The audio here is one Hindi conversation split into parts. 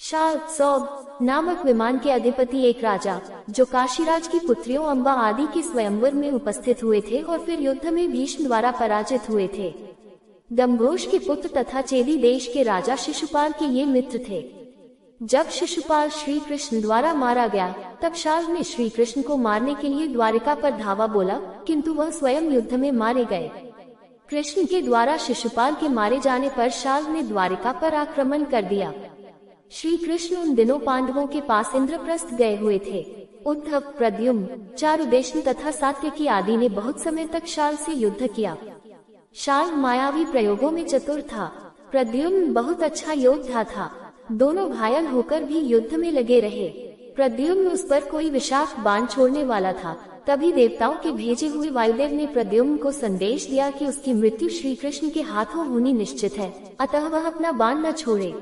शाल सौब नामक विमान के अधिपति एक राजा, जो काशीराज की पुत्रियों अम्बा आदि के स्वयंवर में उपस्थित हुए थे और फिर युद्ध में भीष्म द्वारा पराजित हुए थे। दम्भोज के पुत्र तथा चेदी देश के राजा शिशुपाल के ये मित्र थे। जब शिशुपाल श्री कृष्ण द्वारा मारा गया, तब शाल ने श्री कृष्ण को मारने के लिए द्वारिका पर धावा बोला, किंतु वह स्वयं युद्ध में मारे गए। कृष्ण के द्वारा शिशुपाल के मारे जाने पर शाल ने द्वारिका पर आक्रमण कर दिया। श्री कृष्ण उन दिनों पांडवों के पास इंद्रप्रस्थ गए हुए थे। उद्धव, प्रद्युम्न, चारुदेशन तथा सात्यकी आदि ने बहुत समय तक शाल से युद्ध किया। शाल मायावी प्रयोगों में चतुर था। प्रद्युम्न बहुत अच्छा योद्धा था। दोनों घायल होकर भी युद्ध में लगे रहे। प्रद्युम्न उस पर कोई विषाक्त बाण छोड़ने वाला था। तभी देवताओं के भेजे हुए वायुदेव ने प्रद्युम्न को संदेश दिया कि उसकी मृत्यु श्री कृष्ण के हाथों होनी निश्चित है, अतः वह अपना बाण न छोड़े।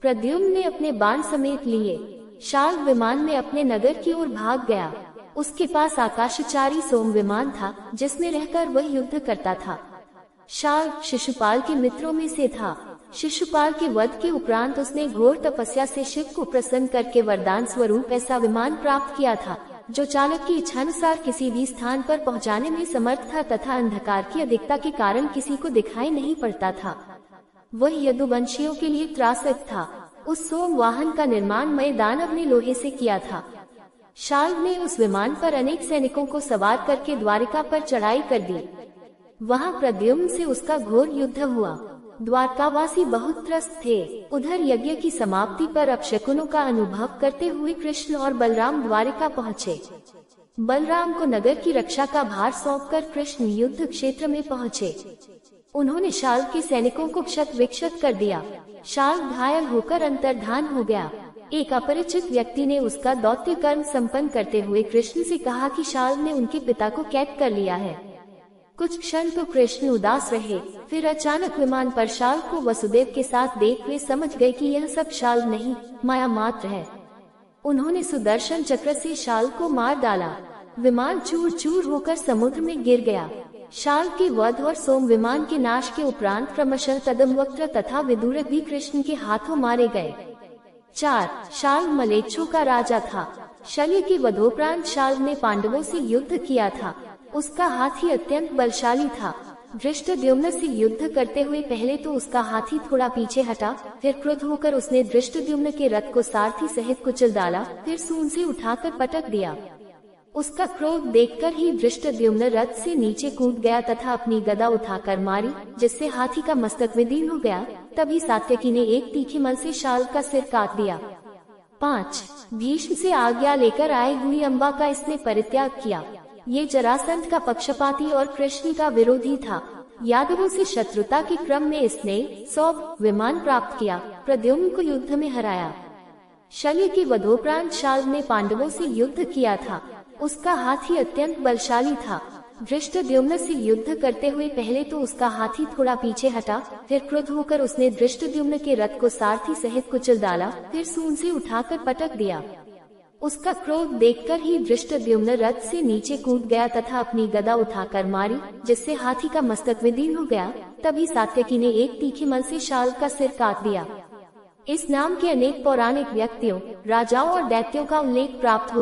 प्रद्युम्न ने अपने बाण समेत लिए। शाल विमान में अपने नगर की ओर भाग गया। उसके पास आकाशचारी सोम विमान था, जिसमें रहकर वह युद्ध करता था। शाल शिशुपाल के मित्रों में से था। शिशुपाल के वध के उपरांत उसने घोर तपस्या से शिव को प्रसन्न करके वरदान स्वरूप ऐसा विमान प्राप्त किया था, जो चालक की इच्छानुसार किसी भी स्थान पर पहुंचाने में समर्थ था तथा अंधकार की अधिकता के कारण किसी को दिखाई नहीं पड़ता था। वह यदुवंशियों के लिए त्रासक था। उस सोम वाहन का निर्माण मय दानव ने लोहे से किया था। शाल ने उस विमान पर अनेक सैनिकों को सवार करके द्वारिका पर चढ़ाई कर दी। वहां प्रद्युम्न से उसका घोर युद्ध हुआ। द्वारकावासी बहुत त्रस्त थे। उधर यज्ञ की समाप्ति पर अपशकुनों का अनुभव करते हुए कृष्ण और बलराम द्वारिका पहुँचे। बलराम को नगर की रक्षा का भार सौंपकर कृष्ण युद्ध क्षेत्र में पहुँचे। उन्होंने शाल के सैनिकों को क्षत विक्षत कर दिया। शाल घायल होकर अंतर्धान हो गया। एक अपरिचित व्यक्ति ने उसका दौत्य कर्म संपन्न करते हुए कृष्ण से कहा कि शाल ने उनके पिता को कैद कर लिया है। कुछ क्षण तो कृष्ण उदास रहे, फिर अचानक विमान पर शाल को वसुदेव के साथ देख वे समझ गए कि यह सब शाल नहीं, माया मात्र है। उन्होंने सुदर्शन चक्र से शाल को मार डाला। विमान चूर चूर होकर समुद्र में गिर गया। शाल के वध और सोम विमान के नाश के उपरांत क्रमशः तदम्वक्त्र तथा विदुरक भी कृष्ण के हाथों मारे गए। 4. शाल मलेच्छों का राजा था। शल्य के वधोपरांत शाल ने पांडवों से युद्ध किया था। उसका हाथी अत्यंत बलशाली था। धृष्टद्युम्न से युद्ध करते हुए पहले तो उसका हाथी थोड़ा पीछे हटा, फिर क्रुद्ध होकर उसने धृष्टद्युम्न के रथ को सारथी सहित कुचल डाला, फिर सूंड से उठाकर पटक दिया। उसका क्रोध देखकर ही धृष्टद्युम्न रथ से नीचे कूद गया तथा अपनी गदा उठाकर मारी, जिससे हाथी का मस्तक विदीर्ण हो गया। तभी सात्यकी ने एक तीखे मल से शाल का सिर काट दिया। 5. भीष्म से आज्ञा लेकर आई हुई अम्बा का इसने परित्याग किया। ये जरासंध का पक्षपाती और कृष्ण का विरोधी था। यादवों से शत्रुता के क्रम में इसने सौब विमान प्राप्त किया, प्रद्युम्न को युद्ध में हराया। शल्य के वधोपरांत शाल ने पांडवों से युद्ध किया था। उसका हाथी अत्यंत बलशाली था। धृष्टद्युम्न से युद्ध करते हुए पहले तो उसका हाथी थोड़ा पीछे हटा, फिर क्रुद्ध होकर उसने धृष्टद्युम्न के रथ को सारथी सहित कुचल डाला, फिर सूंड से उठाकर पटक दिया। उसका क्रोध देखकर ही धृष्टद्युम्न रथ से नीचे कूद गया तथा अपनी गदा उठाकर मारी, जिससे हाथी का मस्तक विदीर्ण हो गया। तभी सात्यकी ने एक तीखे मल से शाल का सिर काट दिया। इस नाम के अनेक पौराणिक व्यक्तियों, राजाओं और दैत्यों का उल्लेख प्राप्त हो